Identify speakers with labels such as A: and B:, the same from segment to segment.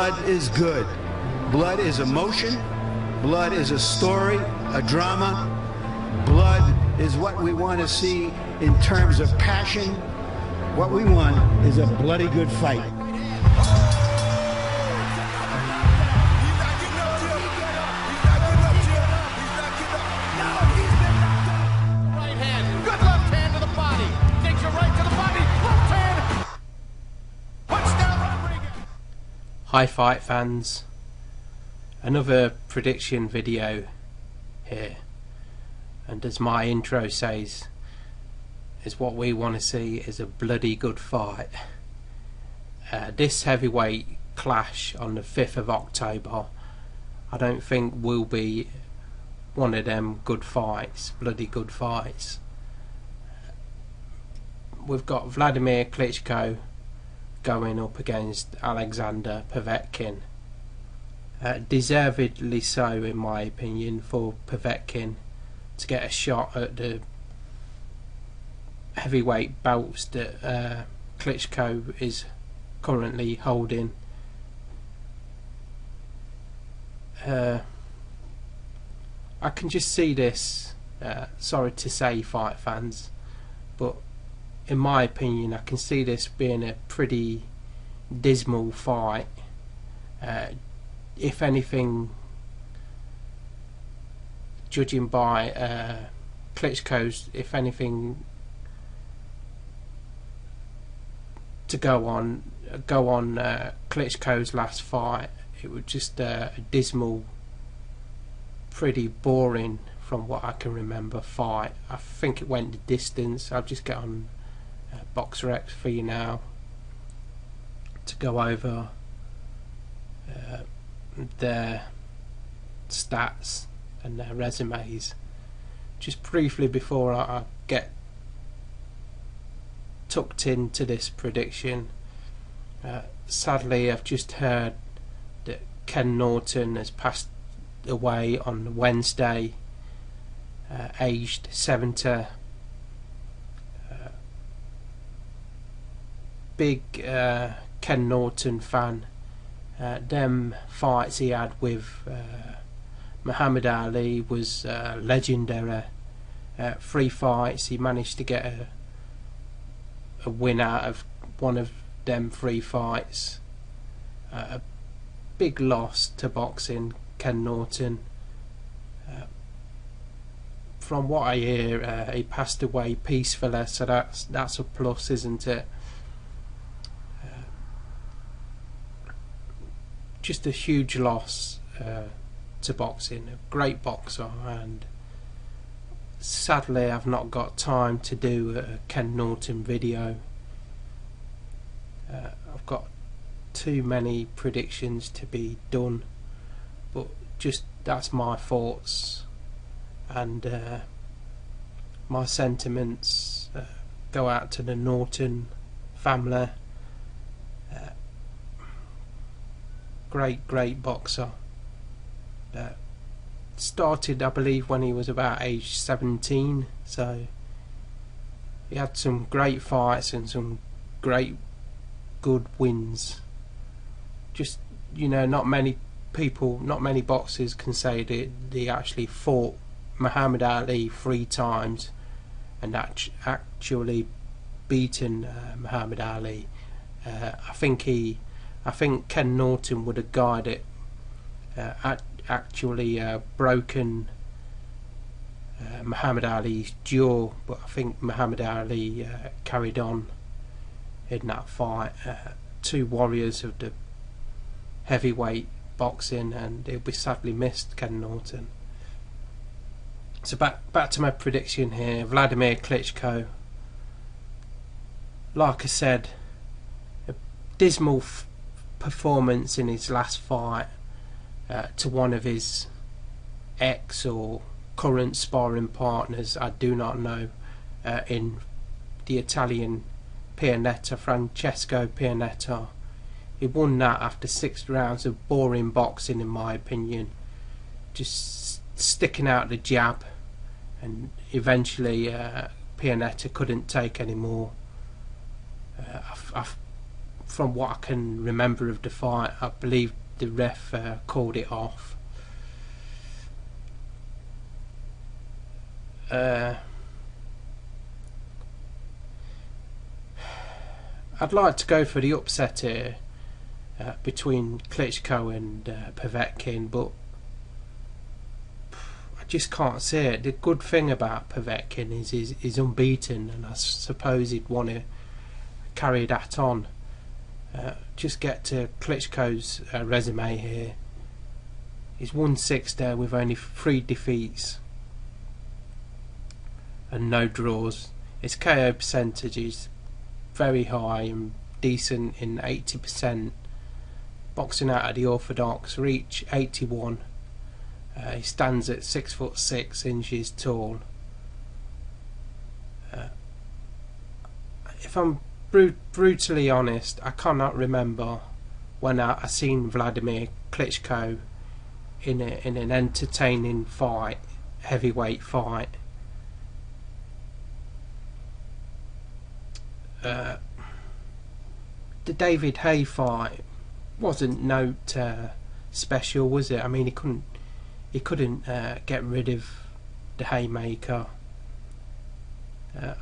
A: blood is good. Blood is emotion. Blood is a story, a drama. Blood is what we want to see in terms of passion. What we want is a bloody good fight.
B: Right hand, good left hand to the body. Takes your right to the body. Left hand. Touchdown, Rodriguez.
C: Hi fight fans, another prediction video here, and as my intro says, is what we want to see is a bloody good fight. This heavyweight clash on the 5th of October I don't think will be one of them good fights, bloody good fights. We've got Wladimir Klitschko going up against Alexander Povetkin. Deservedly so in my opinion for Povetkin to get a shot at the heavyweight belts that Klitschko is currently holding. I can just see this, sorry to say fight fans, but in my opinion I can see this being a pretty dismal fight. If anything, judging by Klitschko's, if anything, to go on Klitschko's last fight, it was just a dismal, pretty boring from what I can remember fight. I think it went the distance. I'll just get on BoxRec for you now to go over their stats and their resumes just briefly before I get tucked into this prediction. Sadly, I've just heard that Ken Norton has passed away on Wednesday, aged 70. Big Ken Norton fan. Them fights he had with Muhammad Ali was legendary. 3 fights, he managed to get a win out of one of them 3 fights. A big loss to boxing, Ken Norton. From what I hear, he passed away peacefully, so that's a plus, isn't it? Just a huge loss to boxing. A great boxer, and sadly I've not got time to do a Ken Norton video. I've got too many predictions to be done, but just that's my thoughts, and my sentiments go out to the Norton family. Great boxer. Started, I believe, when he was about age 17, so he had some great fights and some great good wins. Just, you know, not many boxers can say that they actually fought Muhammad Ali 3 times and actually beaten Muhammad Ali. I think Ken Norton would have guided it, actually broken Muhammad Ali's jaw, but I think Muhammad Ali carried on in that fight. 2 warriors of the heavyweight boxing, and he'll be sadly missed, Ken Norton. So back to my prediction here. Wladimir Klitschko, like I said, a dismal performance in his last fight to one of his ex or current sparring partners, I do not know, in the Italian Pianetta, Francesco Pianetta. He won that after 6 rounds of boring boxing, in my opinion, just sticking out the jab, and eventually Pianetta couldn't take any more. from what I can remember of the fight, I believe the ref called it off. I'd like to go for the upset here between Klitschko and Povetkin, but I just can't see it. The good thing about Povetkin is he's unbeaten, and I suppose he'd want to carry that on. Just get to Klitschko's resume here. He's won 6 there with only 3 defeats and no draws. His KO percentage is very high and decent in 80%. Boxing out of the orthodox, reach 81. He stands at 6'6" tall. If I'm brutally honest, I cannot remember when I seen Wladimir Klitschko in an entertaining fight, heavyweight fight. The David Haye fight wasn't note special, was it? I mean, he couldn't get rid of the haymaker. I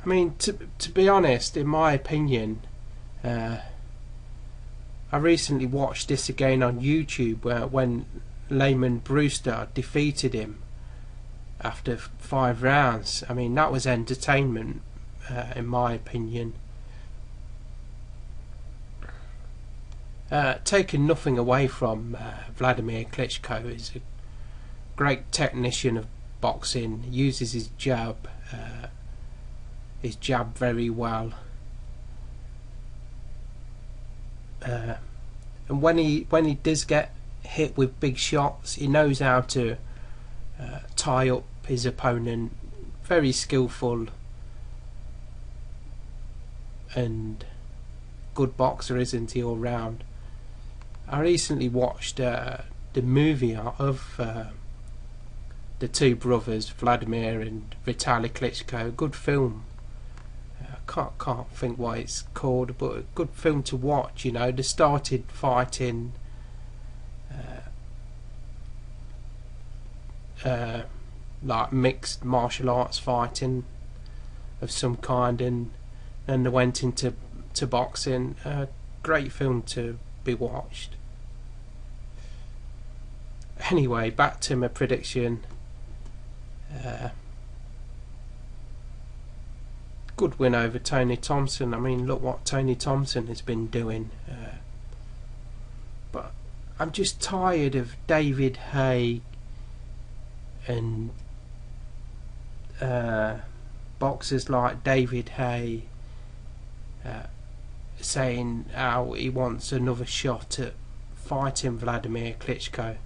C: mean, to be honest, in my opinion, I recently watched this again on YouTube when Layman Brewster defeated him after 5 rounds. I mean, that was entertainment, in my opinion. Taking nothing away from Wladimir Klitschko, is a great technician of boxing. He uses his jab very well, and when he does get hit with big shots, he knows how to tie up his opponent. Very skillful and good boxer, isn't he, all round. I recently watched the movie of the two brothers, Wladimir and Vitaly Klitschko. Good film. Can't think what it's called, but a good film to watch. You know, they started fighting like mixed martial arts fighting of some kind, and then they went into boxing. Great film to be watched. Anyway, back to my prediction. Good win over Tony Thompson. I mean, look what Tony Thompson has been doing. But I'm just tired of David Haye and boxers like David Haye saying how he wants another shot at fighting Wladimir Klitschko.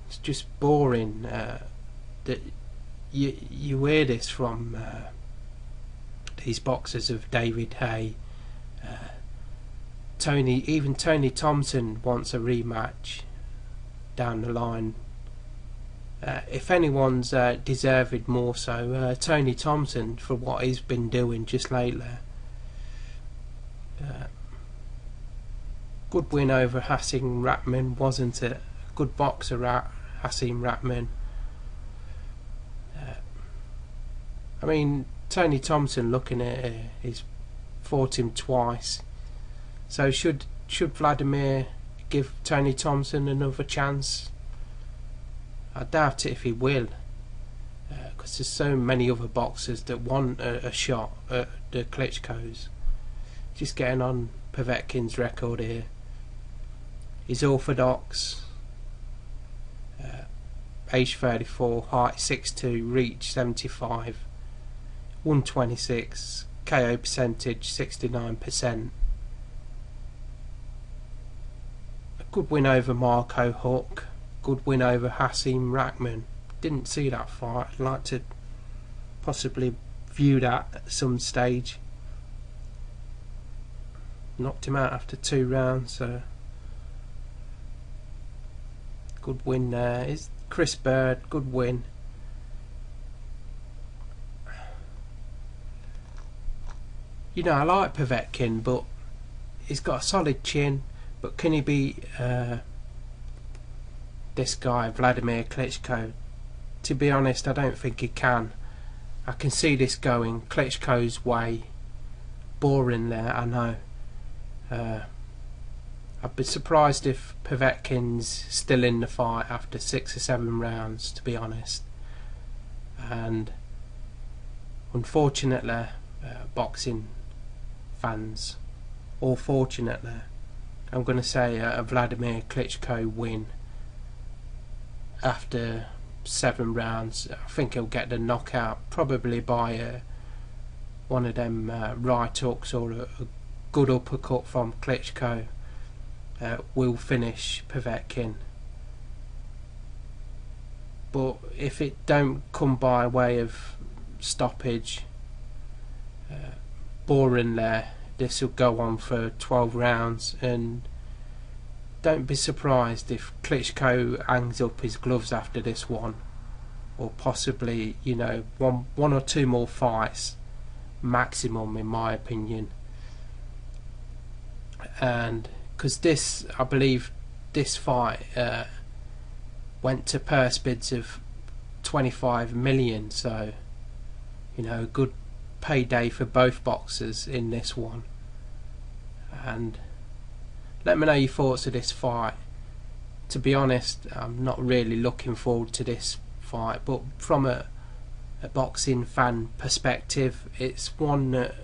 C: It's just boring that you hear this from these boxers of David Haye. Even Tony Thompson wants a rematch down the line. If anyone's deserved more so, Tony Thompson, for what he's been doing just lately. Good win over Hasim Rahman, wasn't it? Good boxer, Hasim Rahman. I mean, Tony Thompson, looking at it, he's fought him twice. So should Wladimir give Tony Thompson another chance? I doubt it if he will, because there's so many other boxers that want a shot at the Klitschkos. Just getting on Povetkin's record here. He's orthodox, age 34, height 6'2", reach 75, 126, KO percentage 69%. A good win over Marco Huck. Good win over Hasim Rahman. Didn't see that fight. I'd like to possibly view that at some stage. Knocked him out after 2 rounds. So good win there. Is Chris Bird. Good win. you know, I like Povetkin, but he's got a solid chin. But can he beat this guy, Wladimir Klitschko? To be honest, I don't think he can. I can see this going Klitschko's way. Boring there, I know. I'd be surprised if Povetkin's still in the fight after 6 or 7 rounds, to be honest. And unfortunately, boxing fans, or fortunately, I'm going to say a Wladimir Klitschko win after 7 rounds. I think he'll get the knockout, probably by one of them right hooks or a good uppercut from Klitschko. Will finish Povetkin. But if it don't come by way of stoppage, boring there, this will go on for 12 rounds, and don't be surprised if Klitschko hangs up his gloves after this one, or possibly, you know, one or two more fights maximum, in my opinion. And because this, I believe this fight went to purse bids of 25 million, so you know, a good payday for both boxers in this one. And let me know your thoughts of this fight. To be honest, I'm not really looking forward to this fight, but from a boxing fan perspective, it's one that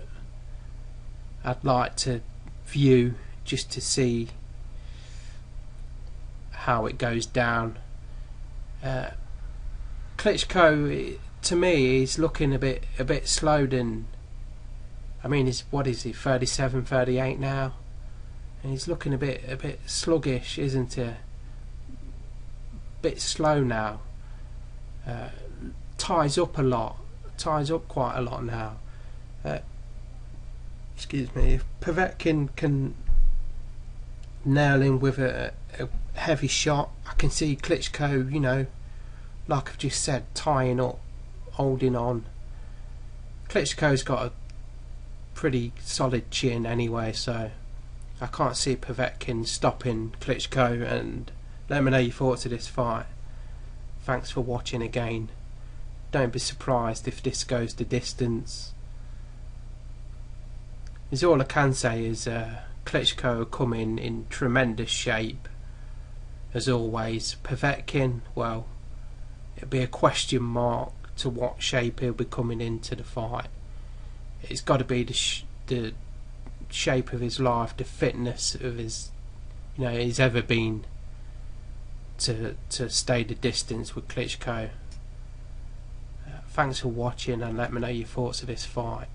C: I'd like to view just to see how it goes down. Klitschko, to me, he's looking a bit slowed, and I mean, what is he, 37, 38 now, and he's looking a bit sluggish, isn't he? Bit slow now. Ties up quite a lot now. Excuse me. If Povetkin can nail him with a heavy shot, I can see Klitschko, you know, like I've just said, tying up, holding on. Klitschko's got a pretty solid chin anyway, so I can't see Povetkin stopping Klitschko. And let me know your thoughts of this fight. Thanks for watching again. Don't be surprised if this goes the distance. Is all I can say is Klitschko come in tremendous shape as always. Povetkin, well, it'll be a question mark to what shape he'll be coming into the fight. It's got to be the shape of his life, the fitness of his, you know, he's ever been to stay the distance with Klitschko. Thanks for watching, and let me know your thoughts of this fight.